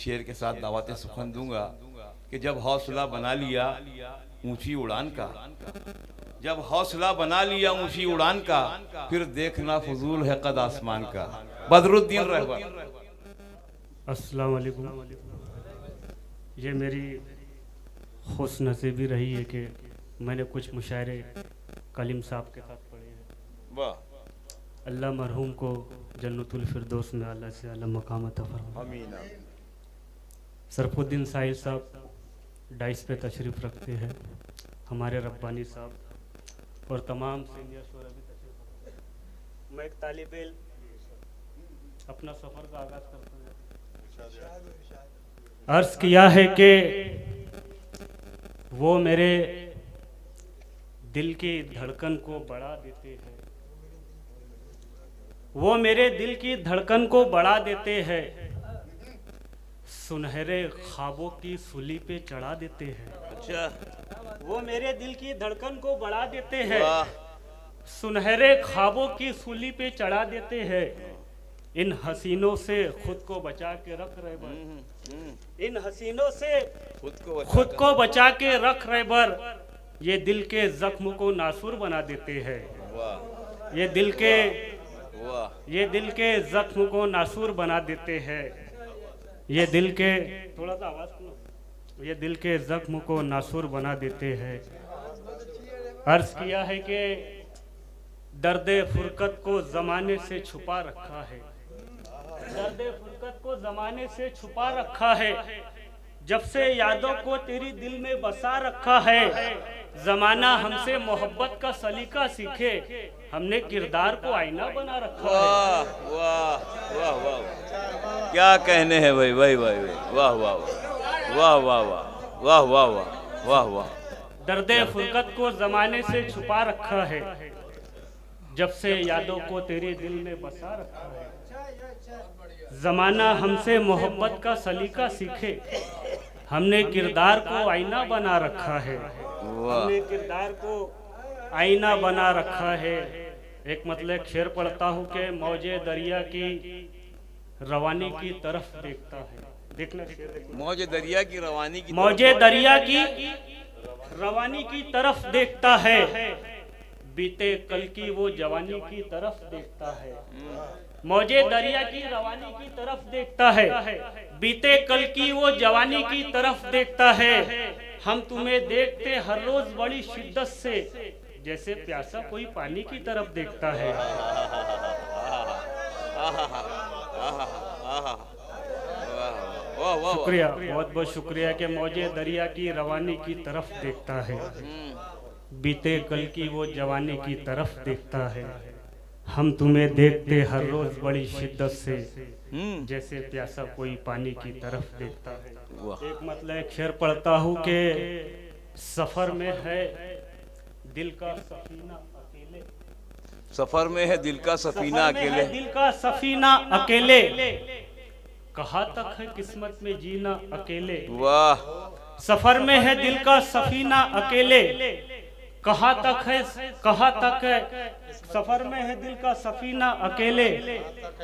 शेर के साथ दावत सुखन दूंगा कि जब हौसला बना लिया ऊंची उड़ान का, जब हौसला बना लिया ऊंची उड़ान का, फिर देखना फजूल है कद आसमान का। बदरुद्दीन रहबर। अस्सलाम वालेकुम। ये मेरी खुश नसीबी रही है कि मैंने कुछ मुशायरे कलीम साहब के साथ पढ़े हैं। वाह। अल्लाह मरहूम को जन्नतुल फिरदौस में अल्लाह से आला मकाम अता फरमाए। आमीन। सरफुद्दीन साहिल साहब डाइस पे तशरीफ़ रखते हैं, हमारे रब्बानी साहब और तमाम सीनियर शोरा भी तशरीफ़ रखते हैं। मैं एक तालिब इल्म अपना सफ़र का आगाज़ करता हूँ। अर्ज़ किया है कि वो मेरे दिल की धड़कन को बढ़ा देते हैं, वो मेरे दिल की धड़कन को बढ़ा देते हैं, सुनहरे ख्वाबों की सूली पे चढ़ा देते हैं। अच्छा। वो मेरे दिल की धड़कन को बढ़ा देते हैं, सुनहरे ख्वाबों की सूली पे चढ़ा देते हैं। इन हसीनों से खुद को बचा के रख रहे बर, इन हसीनों से खुद को बचा के रख रहे बर, ये दिल के जख्म को नासूर बना देते हैं। ये दिल के जख्म को नासूर बना देते हैं। ये दिल के थोड़ा सा आवाज सुनो, ये दिल के जख्म को नासूर बना देते हैं। अर्ज किया है कि दर्दे फुरकत को जमाने से छुपा रखा है, दर्दे फुरकत को जमाने से छुपा रखा है, जब से यादों को तेरी दिल में बसा रखा है। जमाना हमसे मोहब्बत का सलीका सीखे, हमने किरदार को आईना बना रखा है। वाह वाह वाह वाह, क्या कहने हैं भाई भाई भाई, वाह वाह वाह वाह वाह वाह वाह वाह वाह वाह। दर्दे फुरकत को जमाने से छुपा रखा है, जब से यादों को तेरे दिल में बसा रखा है। जमाना हमसे मोहब्बत का सलीका सीखे, हमने किरदार को आईना बना रखा है, हमने किरदार को आईना बना रखा है। एक मतलब शेर पढ़ता हूँ कि मौजे दरिया की रवानी की तरफ देखता है। देखना मौजे दरिया की रवानी की, मौजे दरिया की रवानी की तरफ देखता है, बीते कल की वो जवानी की तरफ देखता है। मौजे दरिया की रवानी की तरफ देखता है, बीते कल की वो जवानी की तरफ देखता है। हम तुम्हें देखते हर रोज बड़ी शिद्दत से, जैसे प्यासा कोई पानी की तरफ देखता है। शुक्रिया, बहुत बहुत शुक्रिया कि मौजे दरिया की रवानी की तरफ देखता है, बीते कल की वो जवानी की तरफ देखता है। हम तुम्हें देखते हर रोज बड़ी शिद्दत से, जैसे प्यासा कोई पानी की तरफ देखता है। एक मतलब एक शेर पढ़ता हूँ कि सफर में है दिल का सफीना अकेले, सफर में है दिल का सफीना अकेले, दिल का सफीना अकेले, कहाँ तक है किस्मत में जीना अकेले। वाह। सफर में है दिल का सफीना अकेले, कहाँ तक है सफर में है दिल का सफीना अकेले,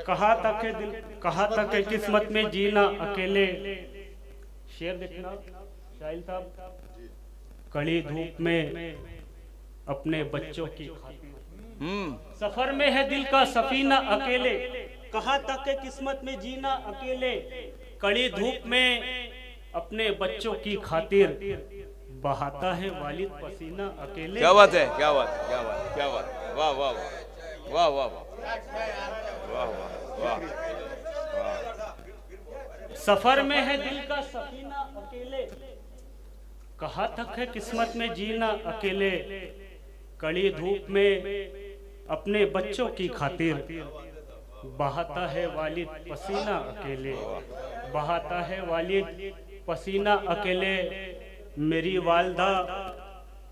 कहाँ तक है किस्मत में जीना अकेले। शेर देखना शाहिल साहब, कड़ी धूप में अपने बच्चों की खातिर, सफर में है दिल का सफीना अकेले, कहाँ तक है किस्मत में जीना अकेले। कड़ी धूप में अपने बच्चों की खातिर, बहाता है वालिद पसीना अकेले। क्या बात है, क्या बात है, क्या बात, क्या बात, वाह वाह वाह वाह वाह वाह वाह। सफर में है दिल का सफीना अकेले, कहाँ तक है किस्मत में जीना अकेले। कड़ी धूप में अपने बच्चों की खातिर, बहाता है वालिद पसीना अकेले, बहाता है वालिद पसीना अकेले। मेरी वालदा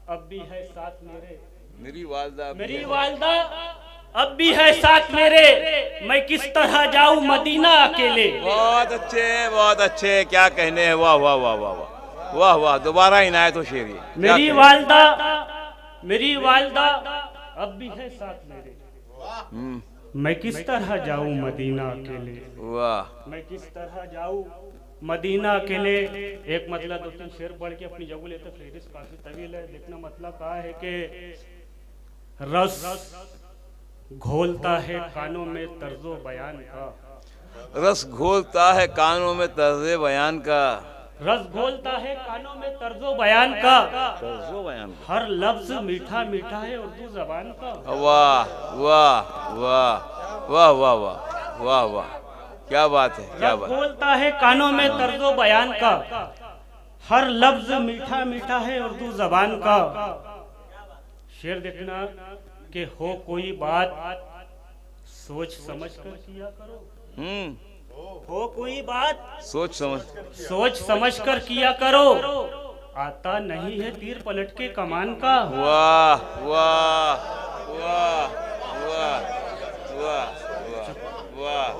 अब भी है साथ मेरे, मेरी वालदा अब भी है साथ मेरे, मैं किस तरह जाऊं मदीना अकेले। बहुत अच्छे, क्या कहने हैं, वाह वाह वाह वाह वाह वाह वाह। दोबारा इनायत हो शेर। मेरी वालदा अब भी है साथ मेरे, मैं किस तरह जाऊं मदीना अकेले। वाह। मैं किस तरह जाऊं मदीना अकेले। एक मतलब 2-3 शेर पढ़ के अपनी जगह लेते, फेरिस काफी तवील है। देखना मतलब कहा है कि रस घोलता है कानों में तर्जो बयान का, रस घोलता है कानों में तर्ज़े बयान का, रस घोलता है कानों में तर्जो बयान का, तर्ज़ो बयान का। हर लफ्ज मीठा मीठा है उर्दू जबान का। वाह वाह वाह वाह वाह वाह वाह वाह, क्या बात है, क्या बात। बोलता है कानों में तर्जो बयान का, हर लफ्ज मीठा मीठा है उर्दू जबान का। शेर देखना कि हो कोई बात सोच समझ कर किया करो, हो कोई बात सोच समझ कर किया करो, आता नहीं है तीर पलट के कमान का। वाह वाह वाह वाह वाह वाह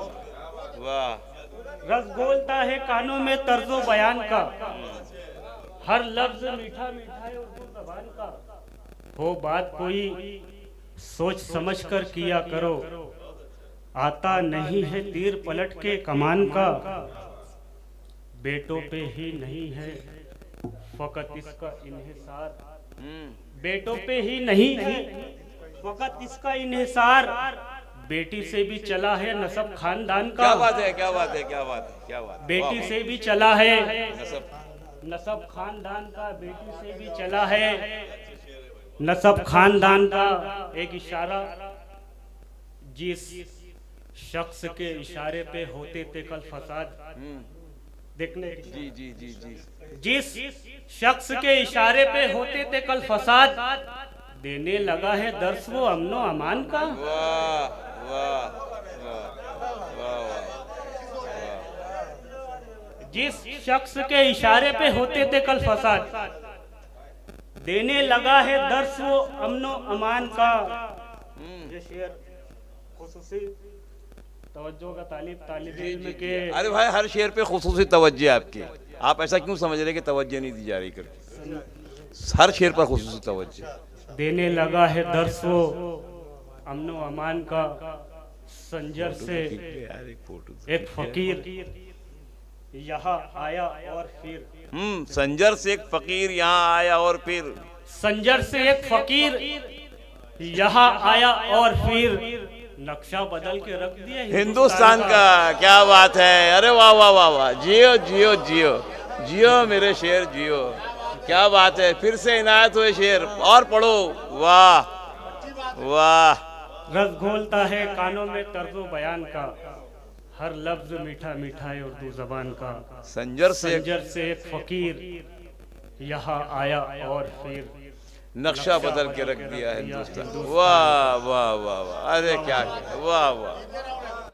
वाह। रस घोलता है कानों में तर्जो बयान का, हर लफ्ज मीठा मीठा है उर्दू ज़बान का। हो बात कोई सोच समझ कर किया करो, आता नहीं है तीर पलट के कमान का। बेटों पे ही नहीं है फकत इसका इन्हिसार, बेटों पे ही नहीं है फकत इसका इन्हिसार, बेटी से भी चला है नसब खानदान का। क्या बात है, क्या बात है, क्या बात है, क्या बात। बेटी से भी चला है नसब नसब खानदान का, बेटी से भी चला है नसब खानदान का। एक इशारा जिस शख्स के इशारे पे होते थे कल फसाद, देखने जी जी जी जी, जिस शख्स के इशारे पे होते थे कल फसाद, देने लगा है दर्स वो अमनो अमान का। वाह वाह वाह वाह। जिस शख्स के इशारे पे होते थे कल फसाद, देने लगा है दर्स वो अमनो अमान का। ये शेर खुसूसी तवज्जो का तालिब इल्म के। अरे भाई, हर शेर पे खुसूसी तवज्जो है आपकी, आप ऐसा क्यों समझ रहे कि तवज्जो नहीं दी जा रही करके? हर शेर पर खुसूसी तवज्जो। देने लगा है दर्स वो अमनो अमान का, संजर से एक फकीर यहाँ आया और फिर, संजर से एक फकीर यहाँ आया और फिर, संजर से एक फकीर यहाँ आया और फिर नक्शा बदल के रख दिया हिंदुस्तान का। क्या बात है, अरे वाह वाह वाह वाह, जियो जियो जियो जियो मेरे शेर जियो, क्या बात है। फिर से इनायत हुए शेर, और पढ़ो। वाह वाह। रस घोलता है कानों में तर्जो बयान का, हर लफ्ज मीठा मीठा है उर्दू जबान का। संजर से एक फकीर यहाँ आया और फिर नक्शा बदल के रख दिया हिंदुस्तान। वाह वाह वाह वाह, अरे क्या, वाह वाह।